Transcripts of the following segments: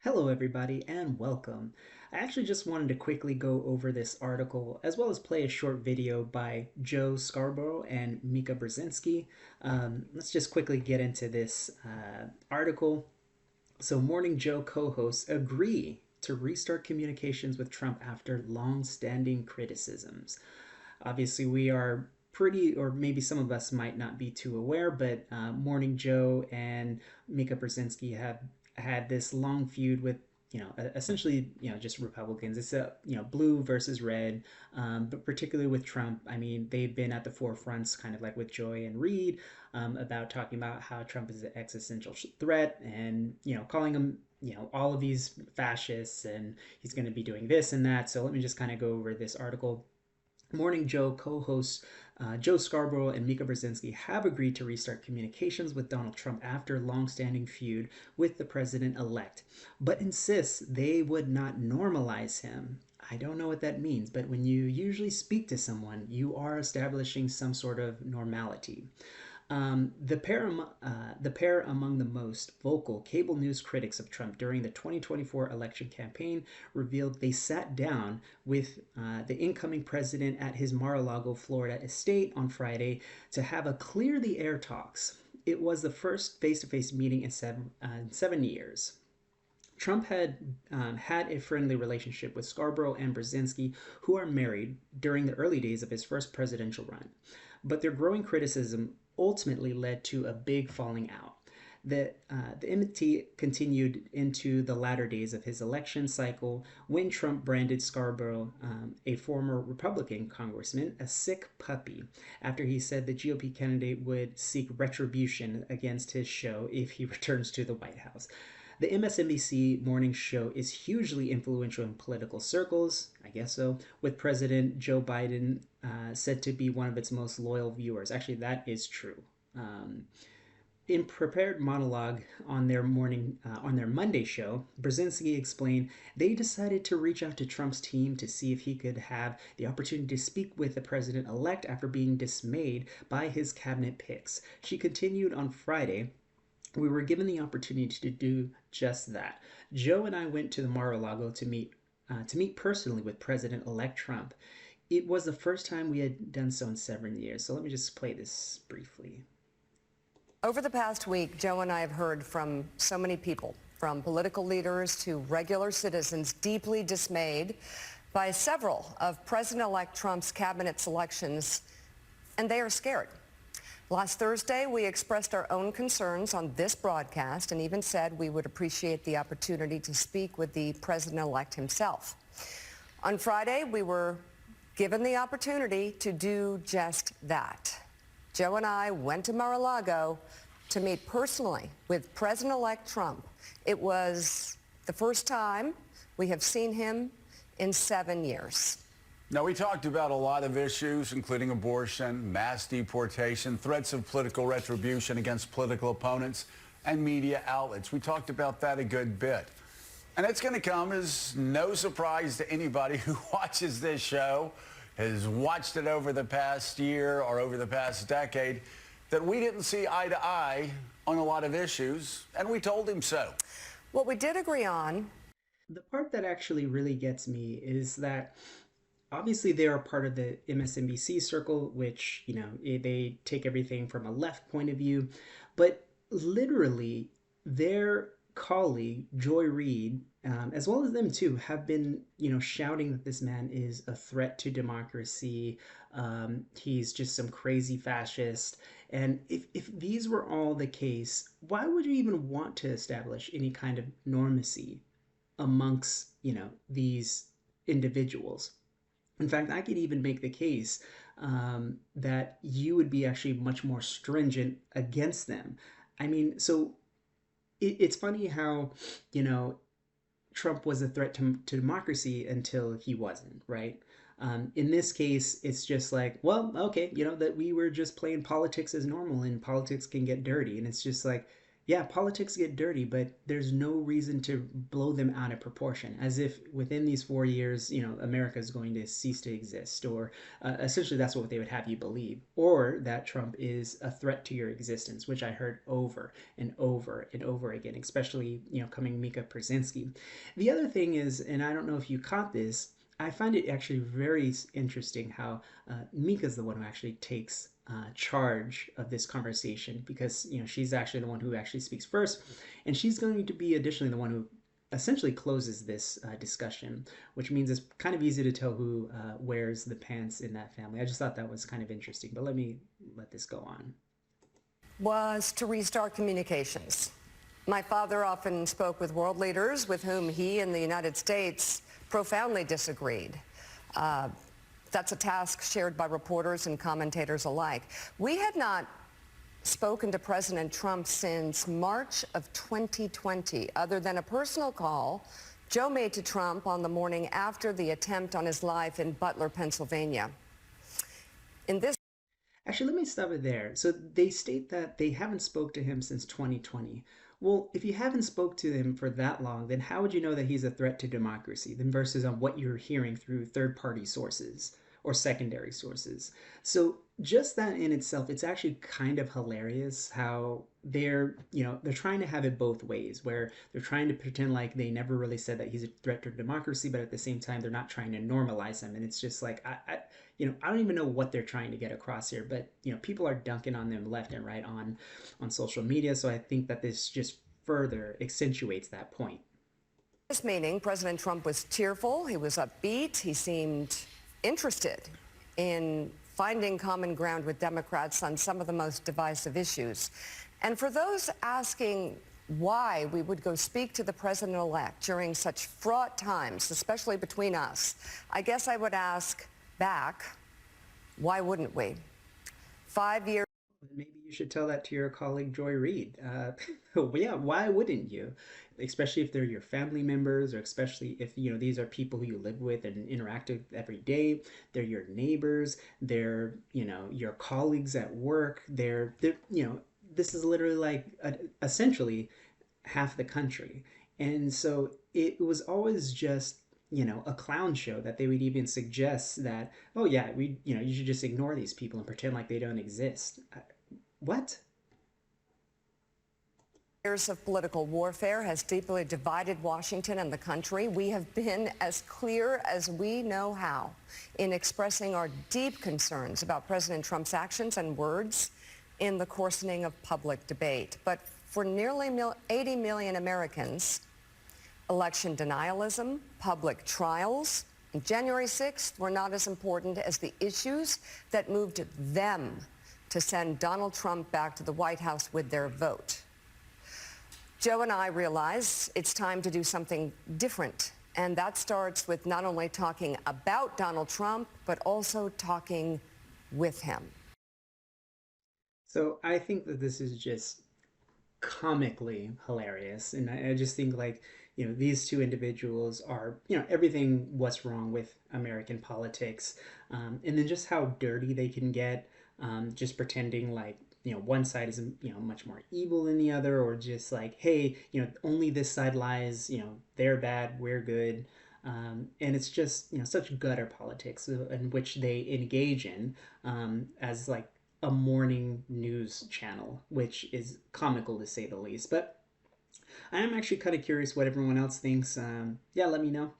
Hello, everybody, and welcome. I actually just wanted to quickly go over this article as well as play a short video by Joe Scarborough and Mika Brzezinski. Let's just quickly get into this article. So, Morning Joe co hosts agree to restart communications with Trump after long standing criticisms. Obviously, we are pretty, or maybe some of us might not be too aware, but Morning Joe and Mika Brzezinski have had this long feud with essentially, just Republicans. It's a, blue versus red, but particularly with Trump. I mean, they've been at the forefronts, kind of like with Joy and Reed, about talking about how Trump is an existential threat and, calling him, all of these fascists and he's going to be doing this and that. So let me just kind of go over this article. Morning Joe co-hosts Joe Scarborough and Mika Brzezinski have agreed to restart communications with Donald Trump after a long-standing feud with the president-elect, but insists they would not normalize him. I don't know what that means, but when you usually speak to someone, you are establishing some sort of normality. The pair among the most vocal cable news critics of Trump during the 2024 election campaign revealed they sat down with the incoming president at his Mar-a-Lago, Florida estate on Friday to have a clear the air talks. It was the first face-to-face meeting in 7 years. Trump had a friendly relationship with Scarborough and Brzezinski, who are married, during the early days of his first presidential run. But their growing criticism ultimately led to a big falling out. The enmity continued into the latter days of his election cycle when Trump branded Scarborough, a former Republican congressman, a sick puppy after he said the GOP candidate would seek retribution against his show if he returns to the White House. The MSNBC morning show is hugely influential in political circles, I guess so, with President Joe Biden said to be one of its most loyal viewers. Actually, that is true. In prepared monologue on their Monday show, Brzezinski explained they decided to reach out to Trump's team to see if he could have the opportunity to speak with the president-elect after being dismayed by his cabinet picks. She continued on Friday. We were given the opportunity to do just that. Joe and I went to the Mar-a-Lago to meet personally with President-elect Trump. It was the first time we had done so in 7 years. So let me just play this briefly. Over the past week, Joe and I have heard from so many people, from political leaders to regular citizens, deeply dismayed by several of President-elect Trump's cabinet selections, and they are scared. Last Thursday, we expressed our own concerns on this broadcast and even said we would appreciate the opportunity to speak with the president-elect himself. On Friday, we were given the opportunity to do just that. Joe and I went to Mar-a-Lago to meet personally with President-elect Trump. It was the first time we have seen him in 7 years. Now, we talked about a lot of issues, including abortion, mass deportation, threats of political retribution against political opponents, and media outlets. We talked about that a good bit. And it's going to come as no surprise to anybody who watches this show, has watched it over the past year or over the past decade, that we didn't see eye to eye on a lot of issues, and we told him so. What we did agree on. The part that actually really gets me is that obviously they are part of the MSNBC circle, which, they take everything from a left point of view, but literally their colleague, Joy Reid, as well as them too, have been, shouting that this man is a threat to democracy. He's just some crazy fascist. And if these were all the case, why would you even want to establish any kind of normacy amongst, these individuals? In fact, I could even make the case that you would be actually much more stringent against them. I mean, so it's funny how, Trump was a threat to democracy until he wasn't, right? In this case, it's just like, well, okay, that we were just playing politics as normal and politics can get dirty. And it's just like, Yeah, politics get dirty, but there's no reason to blow them out of proportion, as if within these 4 years, America is going to cease to exist, or essentially that's what they would have you believe, or that Trump is a threat to your existence, which I heard over and over and over again, especially, coming Mika Brzezinski. The other thing is, and I don't know if you caught this, I find it actually very interesting how Mika's the one who actually takes charge of this conversation because she's actually the one who actually speaks first, and she's going to be additionally the one who essentially closes this discussion, which means it's kind of easy to tell who wears the pants in that family. I just thought that was kind of interesting, but let this go on. Was to restart communications. My father often spoke with world leaders with whom he and the United States profoundly disagreed. That's a task shared by reporters and commentators alike. We had not spoken to President Trump since March of 2020, other than a personal call Joe made to Trump on the morning after the attempt on his life in Butler, Pennsylvania. In this Actually, let me stop it there. So they state that they haven't spoke to him since 2020. Well, if you haven't spoke to him for that long, then how would you know that he's a threat to democracy then versus on what you're hearing through third-party sources or secondary sources? So just that in itself, it's actually kind of hilarious how they're trying to have it both ways, where they're trying to pretend like they never really said that he's a threat to democracy, but at the same time, they're not trying to normalize him. And it's just like, I don't even know what they're trying to get across here, but people are dunking on them left and right on social media. So I think that this just further accentuates that point. This meeting, President Trump was cheerful, he was upbeat, he seemed interested in finding common ground with Democrats on some of the most divisive issues. And for those asking why we would go speak to the president-elect during such fraught times, especially between us, I guess I would ask back, why wouldn't we? 5 years. Maybe you should tell that to your colleague Joy Reid. Yeah, why wouldn't you? Especially if they're your family members, or especially if these are people who you live with and interact with every day. They're your neighbors. They're your colleagues at work. This is literally like essentially half the country, and so it was always just a clown show that they would even suggest that, oh yeah, you should just ignore these people and pretend like they don't exist. What? Years of political warfare has deeply divided Washington and the country. We have been as clear as we know how in expressing our deep concerns about President Trump's actions and words in the coarsening of public debate. But for nearly 80 million Americans, election denialism, public trials, and January 6th were not as important as the issues that moved them to send Donald Trump back to the White House with their vote. Joe and I realize it's time to do something different, and that starts with not only talking about Donald Trump, but also talking with him. So I think that this is just comically hilarious, and I just think like these two individuals are everything what's wrong with American politics, and then just how dirty they can get, just pretending like one side is much more evil than the other, or just like, hey, only this side lies, they're bad, we're good. And it's just such gutter politics in which they engage in, as like a morning news channel, which is comical to say the least. But I am actually kind of curious what everyone else thinks. Yeah, let me know.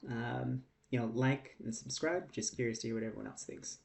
Like and subscribe. Just curious to hear what everyone else thinks.